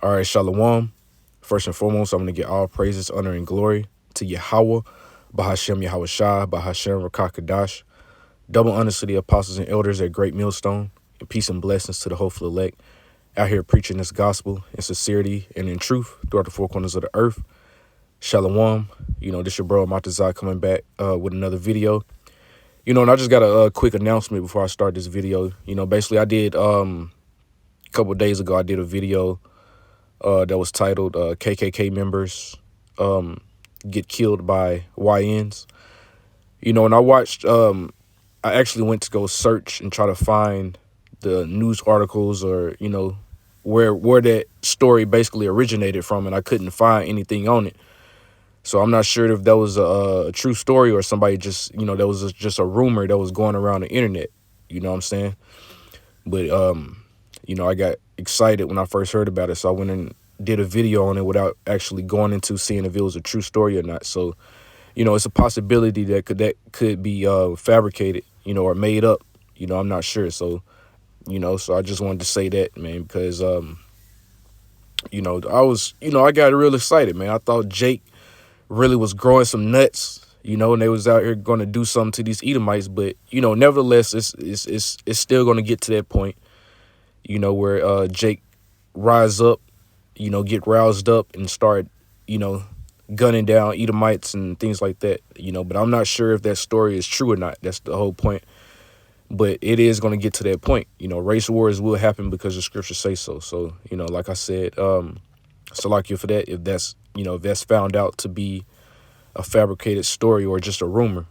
All right, Shalom. First and foremost, I'm going to get all praises, honor, and glory to Yahweh, Bahashem Yahweh Shah, Bahashem Rakakadash. Double honors to the apostles and elders at Great Millstone, and peace and blessings to the hopeful elect out here preaching this gospel in sincerity and in truth throughout the four corners of the earth. Shalom. This your bro, Matazai, coming back with another video. And I just got a quick announcement before I start this video. Basically, I did, a couple of days ago, I did a video that was titled KKK members get killed by YNs. And I watched, I actually went to go search and try to find the news articles or, where that story basically originated from, and I couldn't find anything on it. So I'm not sure if that was a true story or somebody just, that was just a rumor that was going around the internet. You know what I'm saying? But, I got excited when I first heard about it. So I went and did a video on it without actually going into seeing if it was a true story or not. So, it's a possibility that could be fabricated, or made up. I'm not sure. So, so I just wanted to say that, man, because, I got real excited, man. I thought Jake really was growing some nuts, and they was out here going to do something to these Edomites. But, nevertheless, it's still going to get to that point, where Jake rise up, get roused up and start, gunning down Edomites and things like that, but I'm not sure if that story is true or not. That's the whole point. But it is going to get to that point. Race wars will happen because the scriptures say so. So, like I said, Salakia for that, if that's found out to be a fabricated story or just a rumor,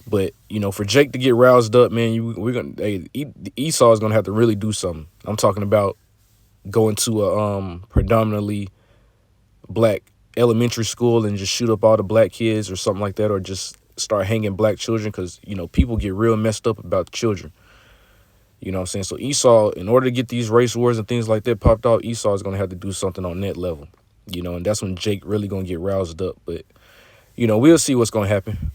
But, for Jake to get roused up, man, Esau is going to have to really do something. I'm talking about going to a predominantly black elementary school and just shoot up all the black kids or something like that, or just start hanging black children because, people get real messed up about children. You know what I'm saying? So Esau, in order to get these race wars and things like that popped out, Esau is going to have to do something on that level, and that's when Jake really going to get roused up. But, we'll see what's going to happen,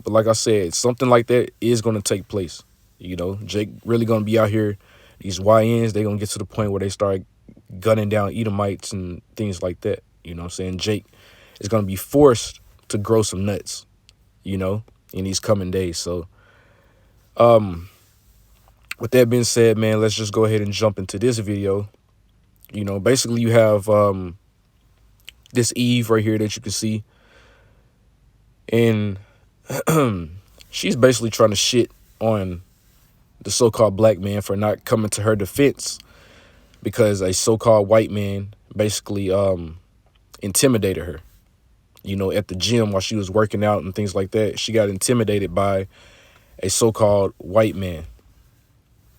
But like I said, something like that is going to take place. Jake really going to be out here. These YNs, they're going to get to the point where they start gunning down Edomites and things like that. You know what I'm saying? Jake is going to be forced to grow some nuts, in these coming days. So, with that being said, man, let's just go ahead and jump into this video. Basically you have this Eve right here that you can see. And she's basically trying to shit on the so-called black man for not coming to her defense because a so-called white man basically intimidated her, at the gym while she was working out and things like that. She got intimidated by a so-called white man,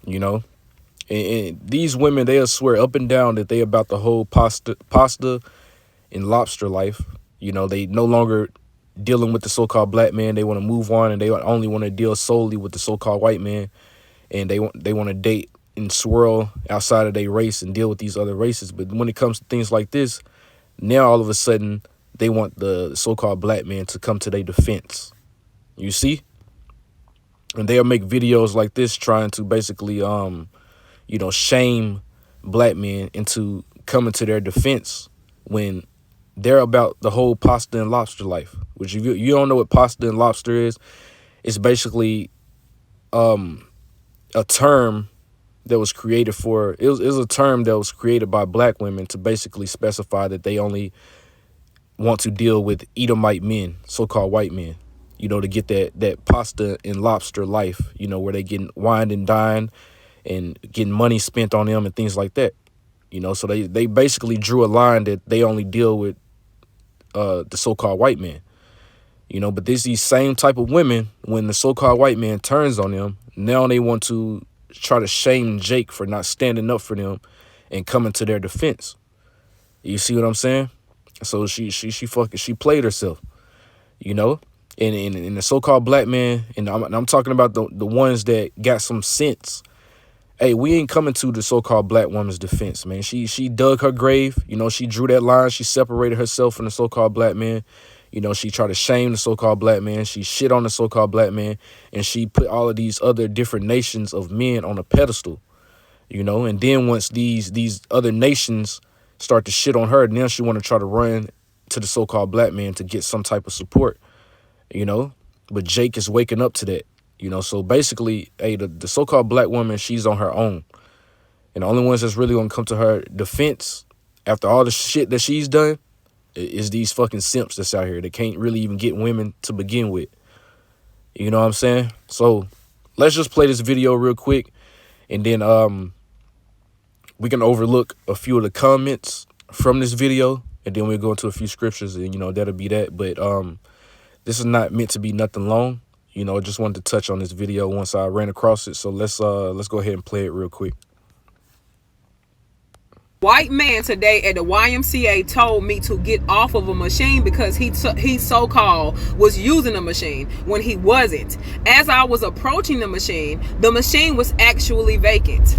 and these women, they'll swear up and down that they about the whole pasta and lobster life. They no longer dealing with the so-called black man. They want to move on, and they only want to deal solely with the so-called white man. And they want to date and swirl outside of their race and deal with these other races. But when it comes to things like this, now all of a sudden they want the so-called black man to come to their defense. You see? And they'll make videos like this trying to basically, shame black men into coming to their defense when they're about the whole pasta and lobster life. Which if you don't know what pasta and lobster is, it's basically a term that was created it was a term that was created by black women to basically specify that they only want to deal with Edomite men, so-called white men, to get that pasta and lobster life, where they getting wined and dined and getting money spent on them and things like that. So they basically drew a line that they only deal with the so-called white man. But there's these same type of women, when the so-called white man turns on them, now they want to try to shame Jake for not standing up for them and coming to their defense. You see what I'm saying? So she played herself, and the so-called black man, and I'm talking about the ones that got some sense. Hey, we ain't coming to the so-called black woman's defense, man. She dug her grave, she drew that line. She separated herself from the so-called black man. She tried to shame the so-called black man. She shit on the so-called black man. And she put all of these other different nations of men on a pedestal. you know. And then once these other nations start to shit on her, now she want to try to run to the so-called black man to get some type of support, you know. But Jake is waking up to that, you know. So basically, hey, the so-called black woman, she's on her own. And the only ones that's really gonna come to her defense after all the shit that she's done is these fucking simps that's out here that can't really even get women to begin with. You know what I'm saying? So let's just play this video real quick, and then we can overlook a few of the comments from this video, and then we'll go into a few scriptures, and, you know, that'll be that. But this is not meant to be nothing long. You know, I just wanted to touch on this video once I ran across it. So let's go ahead and play it real quick. White man today at the YMCA told me to get off of a machine because he so-called was using a machine when he wasn't. As I was approaching the machine was actually vacant.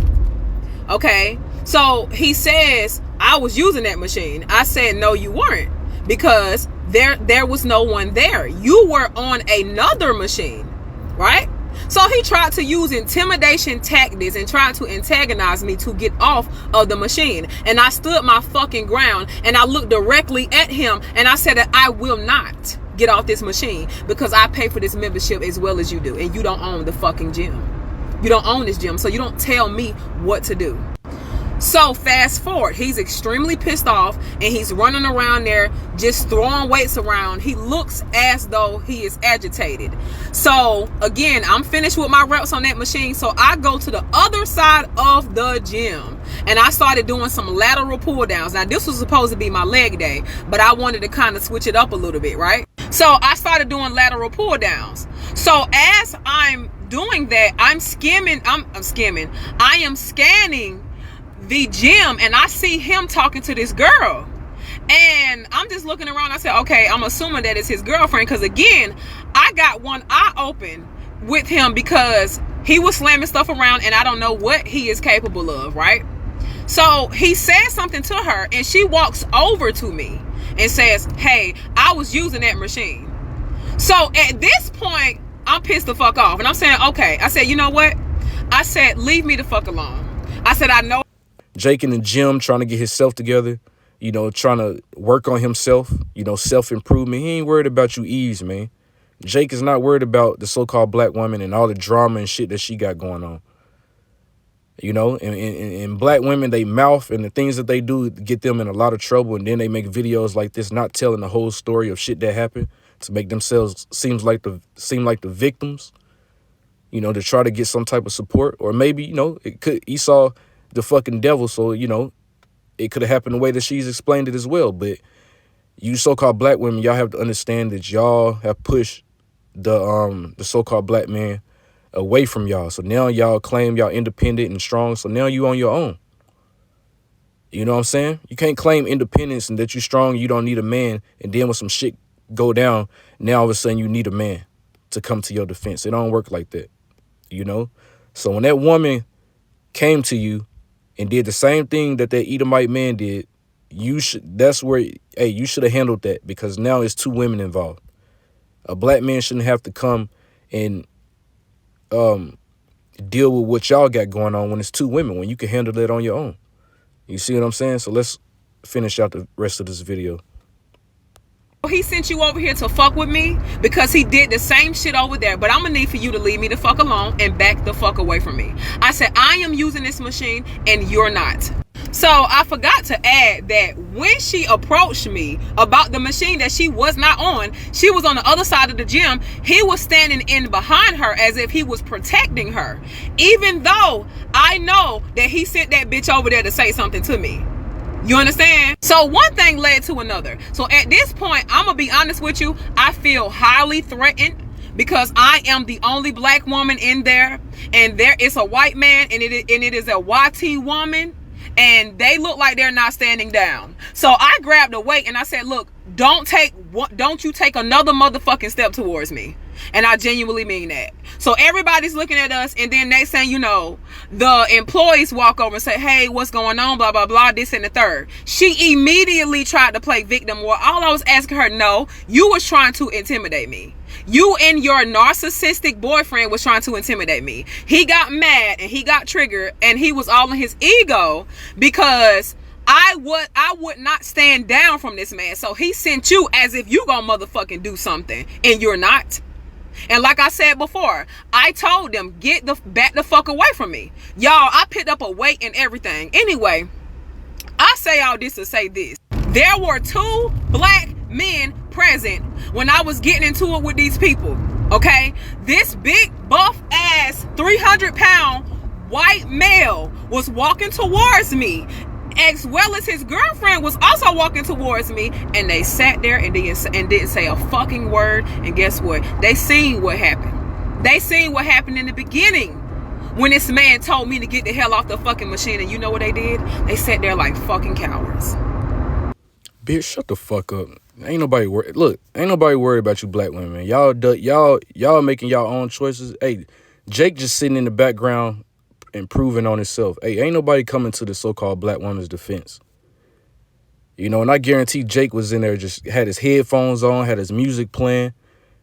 Okay, so he says I was using that machine. I said, no, you weren't, because there was no one there. You were on another machine, right? So he tried to use intimidation tactics and tried to antagonize me to get off of the machine. And I stood my fucking ground, and I looked directly at him, and I said that I will not get off this machine because I pay for this membership as well as you do, and you don't own the fucking gym. You don't own this gym, so you don't tell me what to do. So fast forward, he's extremely pissed off, and he's running around there just throwing weights around. He looks as though he is agitated. So again, I'm finished with my reps on that machine, so I go to the other side of the gym, and I started doing some lateral pull downs. Now this was supposed to be my leg day, but I wanted to kind of switch it up a little bit, right? So I started doing lateral pull downs. So as I'm doing that, I am scanning the gym, and I see him talking to this girl, and I'm just looking around. I said, okay, I'm assuming that it's his girlfriend, because again, I got one eye open with him because he was slamming stuff around, and I don't know what he is capable of, right? So he says something to her, and she walks over to me and says, hey, I was using that machine. So at this point, I'm pissed the fuck off, and I'm saying, okay, I said, you know what? I said, leave me the fuck alone. I said, I know. Jake in the gym trying to get himself together, you know, trying to work on himself, you know, self-improvement. He ain't worried about you Eves, man. Jake is not worried about the so-called black woman and all the drama and shit that she got going on. You know, and black women, they mouth and the things that they do get them in a lot of trouble. And then they make videos like this, not telling the whole story of shit that happened to make themselves seem like the victims, you know, to try to get some type of support. Or maybe, you know, he saw the fucking devil, so, you know, it could have happened the way that she's explained it as well. But you so-called black women, y'all have to understand that y'all have pushed the so-called black man away from y'all. So now y'all claim y'all independent and strong, so now you on your own. You know what I'm saying? You can't claim independence and that you strong, you don't need a man, and then when some shit go down, now all of a sudden you need a man to come to your defense. It don't work like that, you know? So when that woman came to you and did the same thing that Edomite man did, that's where, hey, you should have handled that, because now it's two women involved. A black man shouldn't have to come and deal with what y'all got going on when it's two women, when you can handle that on your own. You see what I'm saying? So let's finish out the rest of this video. He sent you over here to fuck with me because he did the same shit over there, but I'm gonna need for you to leave me the fuck alone and back the fuck away from me. I said, I am using this machine and you're not. So I forgot to add that when she approached me about the machine that she was not on, she was on the other side of the gym. He was standing in behind her as if he was protecting her, even though I know that he sent that bitch over there to say something to me. You understand? So one thing led to another. So at this point, I'm gonna be honest with you, I feel highly threatened because I am the only black woman in there, and there is a white man, and it is a YT woman, and they look like they're not standing down. So I grabbed a weight and I said, look, don't you take another motherfucking step towards me. And I genuinely mean that. So everybody's looking at us, and then next thing you know, the employees walk over and say, hey, what's going on? Blah, blah, blah, this and the third. She immediately tried to play victim. Well, all I was asking her, no, you was trying to intimidate me. You and your narcissistic boyfriend was trying to intimidate me. He got mad and he got triggered, and he was all in his ego because I would not stand down from this man. So he sent you as if you gonna motherfucking do something, and you're not. And like I said before, I told them, back the fuck away from me. Y'all, I picked up a weight and everything. Anyway, I say all this to say this. There were 2 black men present when I was getting into it with these people. Okay? This big, buff ass, 300-pound white male was walking towards me, as well as his girlfriend was also walking towards me, and they sat there and didn't say a fucking word. And guess what? They seen what happened. They seen what happened in the beginning when this man told me to get the hell off the fucking machine. And you know what they did? They sat there like fucking cowards. Bitch, shut the fuck up. Ain't nobody worried. Look, ain't nobody worried about you black women, man. Y'all making y'all own choices. Hey, Jake just sitting in the background improving on himself. Hey, ain't nobody coming to the so-called black woman's defense. You know, and I guarantee Jake was in there, just had his headphones on, had his music playing,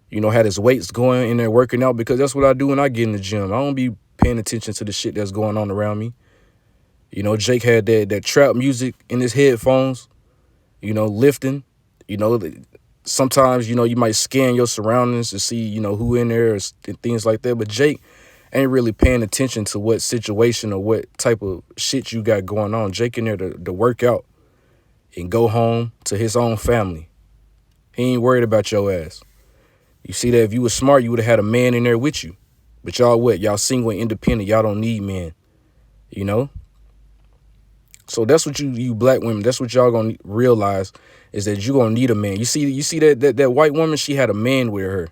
you know, had his weights going in there working out, because that's what I do when I get in the gym. I don't be paying attention to the shit that's going on around me. You know, Jake had that trap music in his headphones, you know, lifting. You know, sometimes, you know, you might scan your surroundings to see, you know, who in there and things like that. But Jake ain't really paying attention to what situation or what type of shit you got going on. Jake in there to work out and go home to his own family. He ain't worried about your ass. You see that if you was smart, you would have had a man in there with you. But y'all what? Y'all single and independent. Y'all don't need men. You know? So that's what you black women, that's what y'all gonna realize, is that you gonna need a man. You see that white woman, she had a man with her.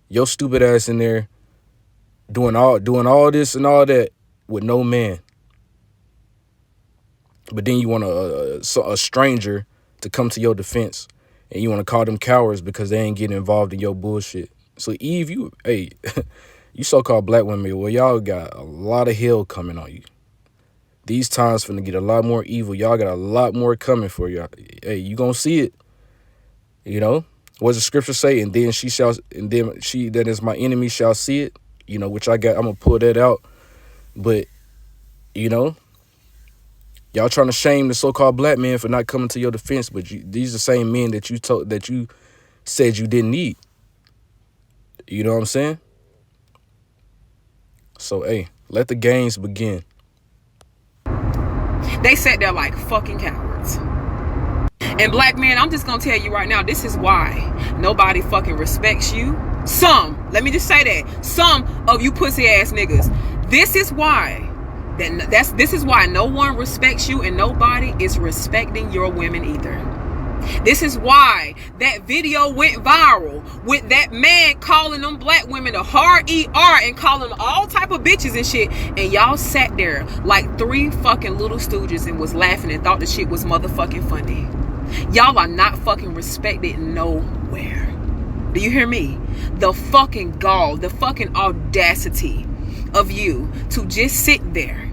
Your stupid ass in there doing all this and all that with no man. But then you want a stranger to come to your defense, and you want to call them cowards because they ain't getting involved in your bullshit. So Eve, you so-called black women, well, y'all got a lot of hell coming on you. These times finna get a lot more evil. Y'all got a lot more coming for y'all. Hey, you gonna see it. You know? What does the scripture say? And then she that is my enemy shall see it. You know, which I'm gonna pull that out. But, you know, y'all trying to shame the so-called black men for not coming to your defense, but these are the same men that you said you didn't need. You know what I'm saying? So, hey, let the games begin. They sat there like fucking cowards. And black men, I'm just gonna tell you right now, this is why nobody fucking respects you. Let me just say that. Some of you pussy ass niggas. This is why this is why no one respects you, and nobody is respecting your women either. This is why that video went viral with that man calling them black women a hard ER and calling them all type of bitches and shit. And y'all sat there like 3 fucking little stooges and was laughing and thought the shit was motherfucking funny. Y'all are not fucking respected nowhere. Do you hear me? The fucking gall, the fucking audacity of you to just sit there.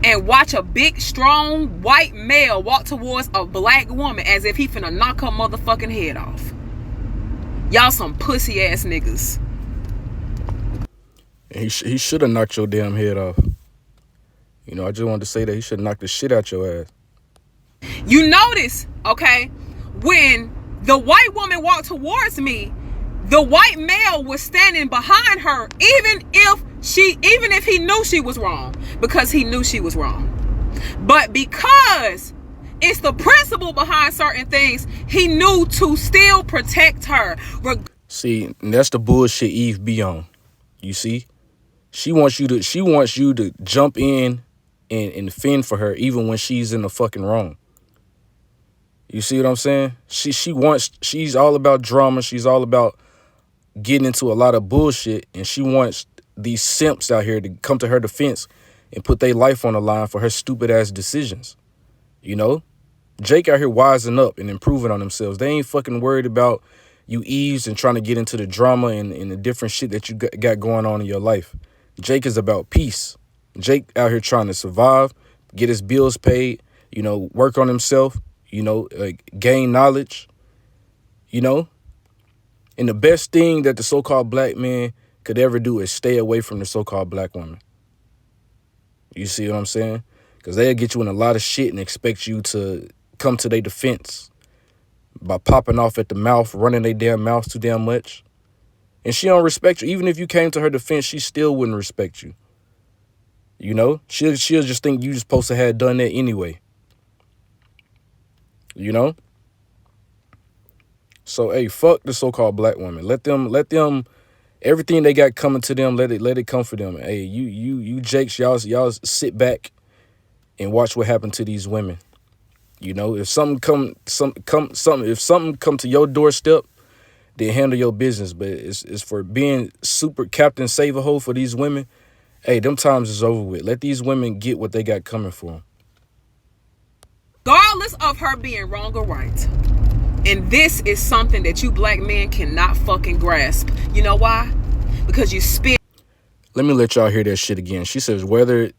And watch a big, strong, white male walk towards a black woman as if he finna knock her motherfucking head off. Y'all some pussy ass niggas. He should have knocked your damn head off. You know, I just wanted to say that he should have knocked the shit out your ass. You notice, okay, when the white woman walked towards me, the white male was standing behind her, even if he knew she was wrong, because he knew she was wrong. But because it's the principle behind certain things, he knew to still protect her. See, and that's the bullshit Eve be on. You see? She wants you to jump in and fend for her even when she's in the fucking wrong. You see what I'm saying? She's all about drama. She's all about getting into a lot of bullshit, and she wants these simps out here to come to her defense and put their life on the line for her stupid ass decisions. You know? Jake out here wising up and improving on themselves. They ain't fucking worried about you Eves and trying to get into the drama and the different shit that you got going on in your life. Jake is about peace. Jake out here trying to survive, get his bills paid, work on himself, gain knowledge, And the best thing that the so-called black man could ever do is stay away from the so-called black woman. You see what I'm saying? Because they'll get you in a lot of shit and expect you to come to their defense by popping off at the mouth, running their damn mouth too damn much. And she don't respect you. Even if you came to her defense, she still wouldn't respect you. She'll just think you supposed to have done that anyway. So, hey, fuck the so-called black women. Let them, everything they got coming to them, let it come for them. Hey, you Jakes, y'all sit back and watch what happened to these women. If something come to your doorstep, then handle your business. But it's for being super Captain Save-A-Ho for these women. Hey, them times is over with. Let these women get what they got coming for them. Regardless of her being wrong or right. And this is something that you black men cannot fucking grasp. You know why? Because you spit. Let me let y'all hear that shit again. She says whether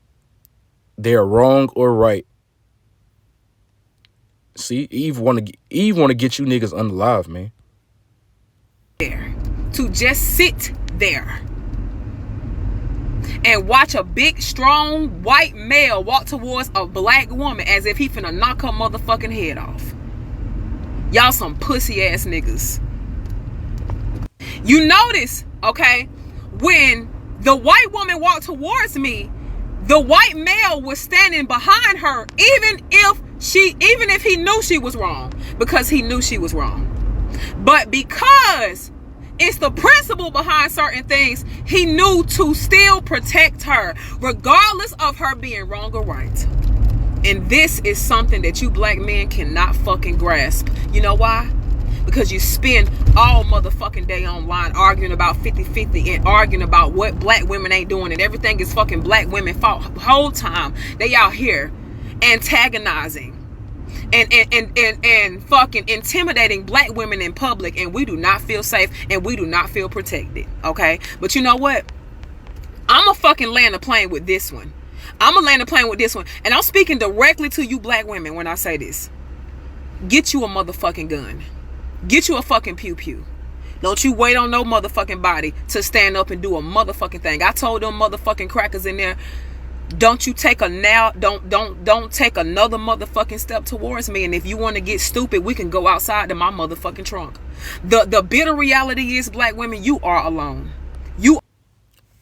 they're wrong or right. See, Eve want to get you niggas unalive, man. There to just sit there and watch a big, strong, white male walk towards a black woman as if he finna knock her motherfucking head off. Y'all some pussy ass niggas. You notice, okay, when the white woman walked towards me, the white male was standing behind her, even if he knew she was wrong, because he knew she was wrong. But because it's the principle behind certain things, he knew to still protect her, regardless of her being wrong or right. And this is something that you black men cannot fucking grasp. You know why? Because you spend all motherfucking day online arguing about 50-50 and arguing about what black women ain't doing, and everything is fucking black women fault. Whole time they out here antagonizing and fucking intimidating black women in public, and we do not feel safe and we do not feel protected. Okay? But you know what? I'ma fucking land a plane with this one. And I'm speaking directly to you black women when I say this. Get you a motherfucking gun. Get you a fucking pew-pew. Don't you wait on no motherfucking body to stand up and do a motherfucking thing. I told them motherfucking crackers in there, don't you take don't take another motherfucking step towards me. And if you want to get stupid, we can go outside to my motherfucking trunk. The bitter reality is, black women, you are alone.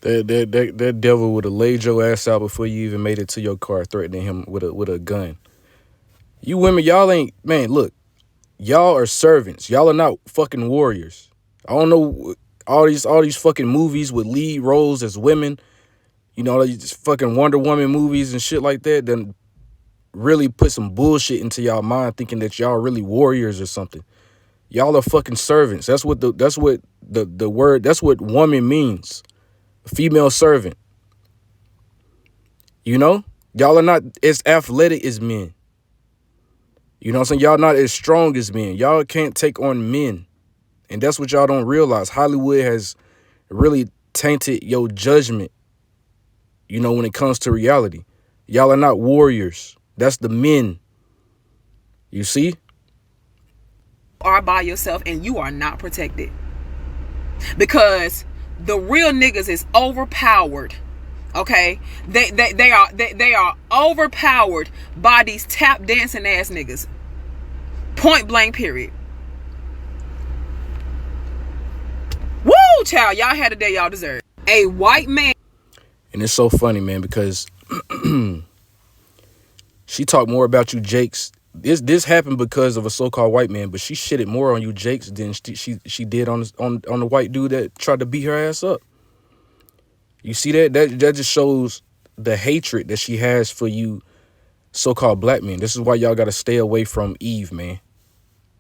That devil would have laid your ass out before you even made it to your car, threatening him with a gun. You women, y'all ain't, man, look, y'all are servants. Y'all are not fucking warriors. I don't know, all these fucking movies with lead roles as women, these fucking Wonder Woman movies and shit like that, then really put some bullshit into y'all mind, thinking that y'all really warriors or something. Y'all are fucking servants. That's what the word, that's what woman means. Female servant. Y'all are not as athletic as men. You know what I'm saying? Y'all not as strong as men. Y'all can't take on men. And that's what y'all don't realize. Hollywood has really tainted your judgment, when it comes to reality. Y'all are not warriors. That's the men. You see? You are by yourself and you are not protected. Because the real niggas is overpowered. Okay? They are overpowered by these tap dancing ass niggas. Point blank, period. Woo, child. Y'all had the day y'all deserve. A white man. And it's so funny, man, because she talked more about you Jakes. This happened because of a so-called white man, but she shitted more on you Jakes than she did on the white dude that tried to beat her ass up. You see that? That just shows the hatred that she has for you so-called black men. This is why y'all got to stay away from Eve, man.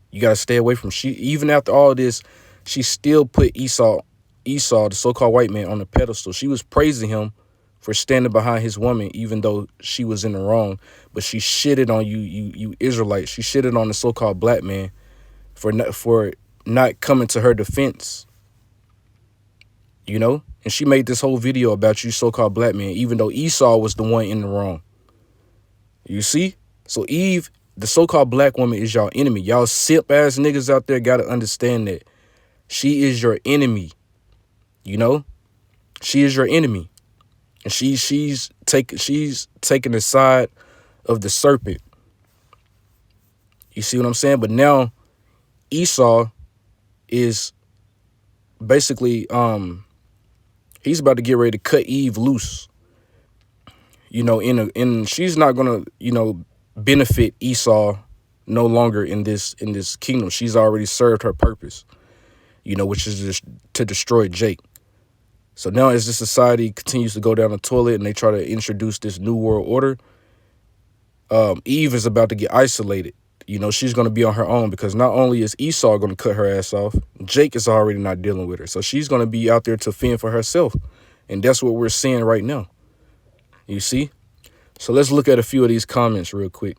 You got to stay away from even after all this, she still put Esau, the so-called white man, on the pedestal. She was praising him for standing behind his woman, even though she was in the wrong. But she shitted on you Israelites. She shitted on the so-called black man for not coming to her defense, you know? And she made this whole video about you so-called black man, even though Esau was the one in the wrong. You see? So Eve, the so-called black woman, is y'all enemy. Y'all simp-ass niggas out there got to understand that. She is your enemy, you know? She is your enemy. And she's taking the side of the serpent. You see what I'm saying? But now Esau is basically he's about to get ready to cut Eve loose. You know, in she's not gonna, you know, benefit Esau no longer in this kingdom. She's already served her purpose, you know, which is to destroy Jake. So now as this society continues to go down the toilet and they try to introduce this new world order, Eve is about to get isolated. You know, she's going to be on her own because not only is Esau going to cut her ass off, Jake is already not dealing with her. So she's going to be out there to fend for herself. And that's what we're seeing right now. You see? So let's look at a few of these comments real quick.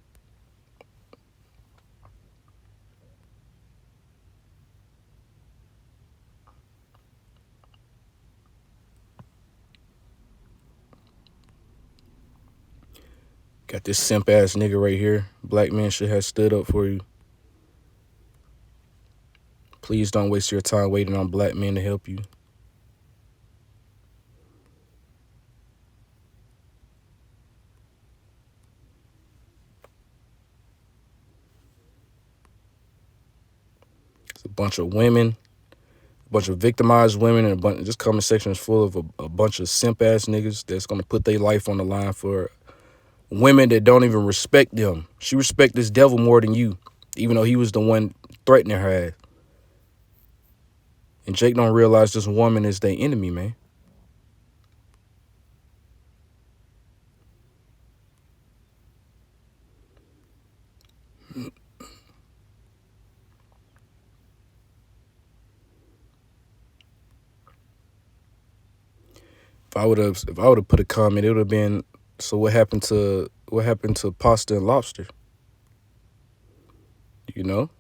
Got this simp ass nigga right here. Black man should have stood up for you. Please don't waste your time waiting on black men to help you. It's a bunch of women, a bunch of victimized women, and this comment section is full of a bunch of simp ass niggas that's gonna put their life on the line for women that don't even respect them. She respect this devil more than you, even though he was the one threatening her ass. And Jake don't realize this woman is their enemy, man. If I would have put a comment, it would have been, so what happened to pasta and lobster? You know?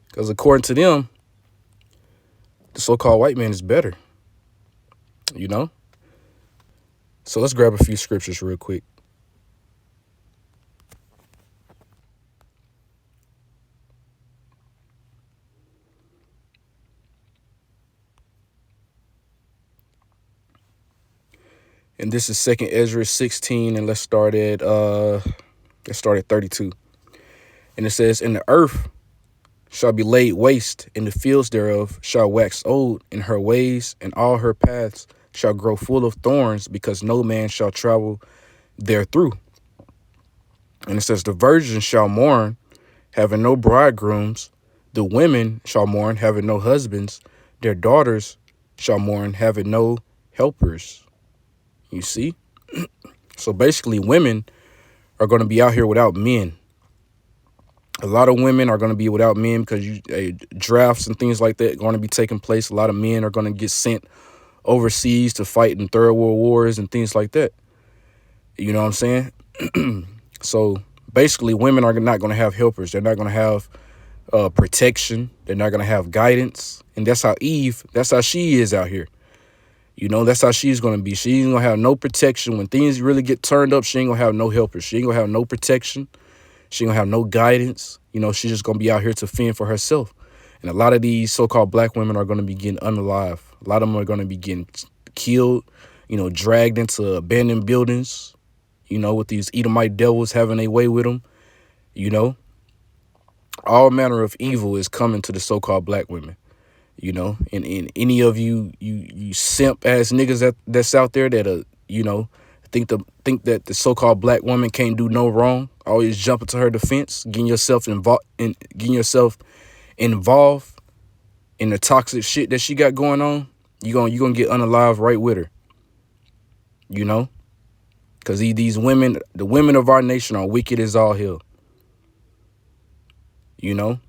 Because according to them, the so-called white man is better. You know? So let's grab a few scriptures real quick. And this is 2nd Ezra 16, and let's start at 32. And it says, "And the earth shall be laid waste, and the fields thereof shall wax old in her ways, and all her paths shall grow full of thorns, because no man shall travel therethrough. And it says, the virgins shall mourn, having no bridegrooms. The women shall mourn, having no husbands. Their daughters shall mourn, having no helpers." You see? So basically, women are going to be out here without men. A lot of women are going to be without men because drafts and things like that are going to be taking place. A lot of men are going to get sent overseas to fight in third world wars and things like that. You know what I'm saying? So basically, women are not going to have helpers. They're not going to have protection. They're not going to have guidance. And that's how she is out here. You know, that's how she's going to be. She ain't going to have no protection. When things really get turned up, she ain't going to have no helpers. She ain't going to have no protection. She ain't going to have no guidance. You know, she's just going to be out here to fend for herself. And a lot of these so-called black women are going to be getting unalive. A lot of them are going to be getting killed, you know, dragged into abandoned buildings, you know, with these Edomite devils having their way with them. You know, all manner of evil is coming to the so-called black women. You know, and any of you simp ass niggas that's out there that you know, think that the so-called black woman can't do no wrong, always jumping to her defense, getting yourself involved in the toxic shit that she got going on, you gonna get unalive right with her. You know, because these women, the women of our nation, are wicked as all hell. You know.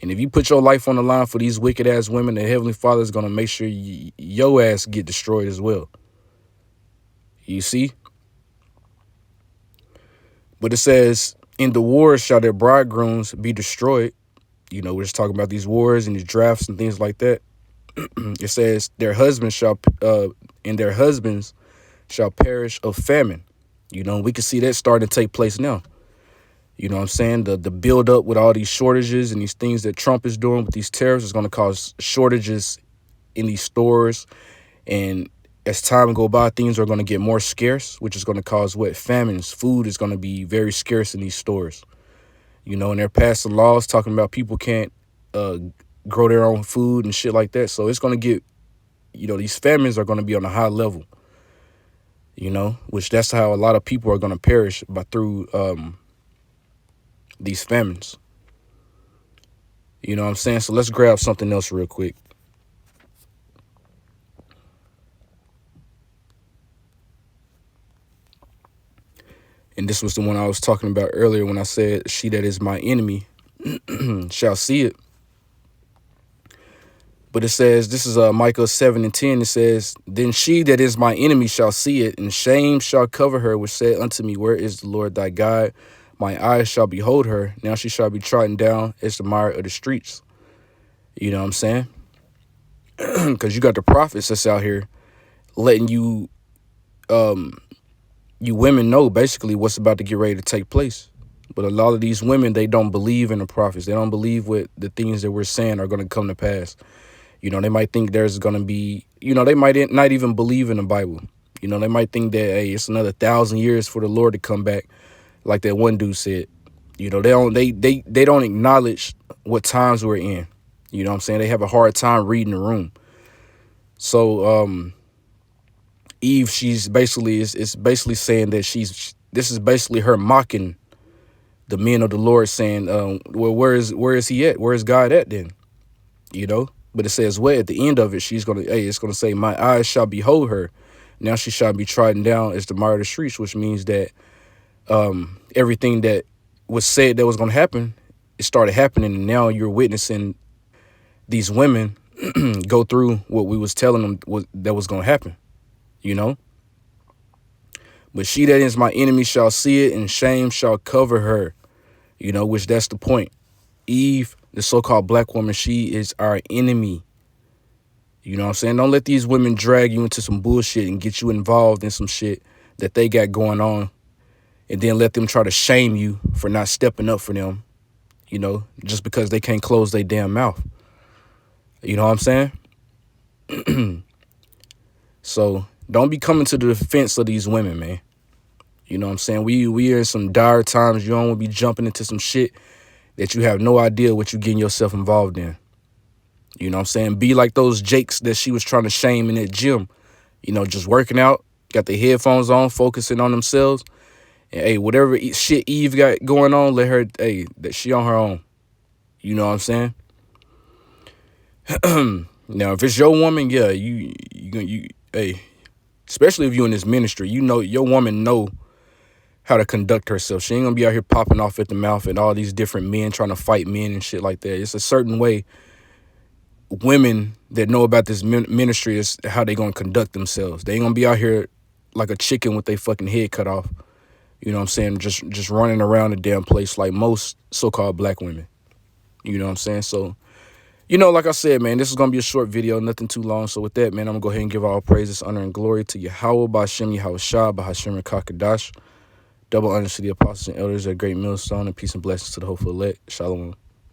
And if you put your life on the line for these wicked ass women, the Heavenly Father is going to make sure your ass get destroyed as well. You see? But it says, in the wars shall their bridegrooms be destroyed. You know, we're just talking about these wars and these drafts and things like that. It says, their husbands shall perish of famine. You know, we can see that starting to take place now. You know what I'm saying? The build up with all these shortages and these things that Trump is doing with these tariffs is going to cause shortages in these stores. And as time go by, things are going to get more scarce, which is going to cause what? Famines. Food is going to be very scarce in these stores. You know, and they're passing laws talking about people can't grow their own food and shit like that. So it's going to get, you know, these famines are going to be on a high level. You know, which that's how a lot of people are going to perish through these famines. You know what I'm saying? So let's grab something else real quick. And this was the one I was talking about earlier when I said, she that is my enemy shall see it. But it says, this is Micah 7:10. It says, then she that is my enemy shall see it, and shame shall cover her, which said unto me, where is the Lord thy God? My eyes shall behold her. Now she shall be trodden down as the mire of the streets. You know what I'm saying? Because you got the prophets that's out here letting you women know basically what's about to get ready to take place. But a lot of these women, they don't believe in the prophets. They don't believe what the things that we're saying are going to come to pass. You know, they might think there's going to be, you know, they might not even believe in the Bible. You know, they might think that, hey, it's another 1,000 years for the Lord to come back, like that one dude said. You know, they don't acknowledge what times we're in. You know what I'm saying? They have a hard time reading the room. So Eve, she's basically it's basically saying that this is basically her mocking the men of the Lord, saying, well, where is he at? Where is God at then? You know? But it says, at the end of it, it's going to say, my eyes shall behold her. Now she shall be trodden down as the mire of the streets, which means that everything that was said that was going to happen, it started happening. And now you're witnessing these women go through what we was telling them that was going to happen, you know? But she that is my enemy shall see it, and shame shall cover her, you know, which that's the point. Eve, the so-called black woman, she is our enemy. You know what I'm saying? Don't let these women drag you into some bullshit and get you involved in some shit that they got going on, and then let them try to shame you for not stepping up for them, you know, just because they can't close their damn mouth. You know what I'm saying? So don't be coming to the defense of these women, man. You know what I'm saying? We are in some dire times. You don't want to be jumping into some shit that you have no idea what you're getting yourself involved in. You know what I'm saying? Be like those Jakes that she was trying to shame in that gym. You know, just working out, got their headphones on, focusing on themselves. And, hey, whatever shit Eve got going on, let her, hey, that she on her own. You know what I'm saying? Now, if it's your woman, yeah, you, hey, especially if you in this ministry, you know, your woman know how to conduct herself. She ain't gonna be out here popping off at the mouth at all these different men trying to fight men and shit like that. It's a certain way women that know about this ministry is how they gonna conduct themselves. They ain't gonna be out here like a chicken with their fucking head cut off. You know what I'm saying? Just running around the damn place like most so-called black women. You know what I'm saying? So, you know, like I said, man, this is going to be a short video, nothing too long. So with that, man, I'm going to go ahead and give all praises, honor, and glory to Yahweh, Ba'Shem, Yahweh Shah, Ba'Hashem, Kakadash. Double honors to the apostles and elders at Great Millstone, and peace and blessings to the hopeful elect. Shalom.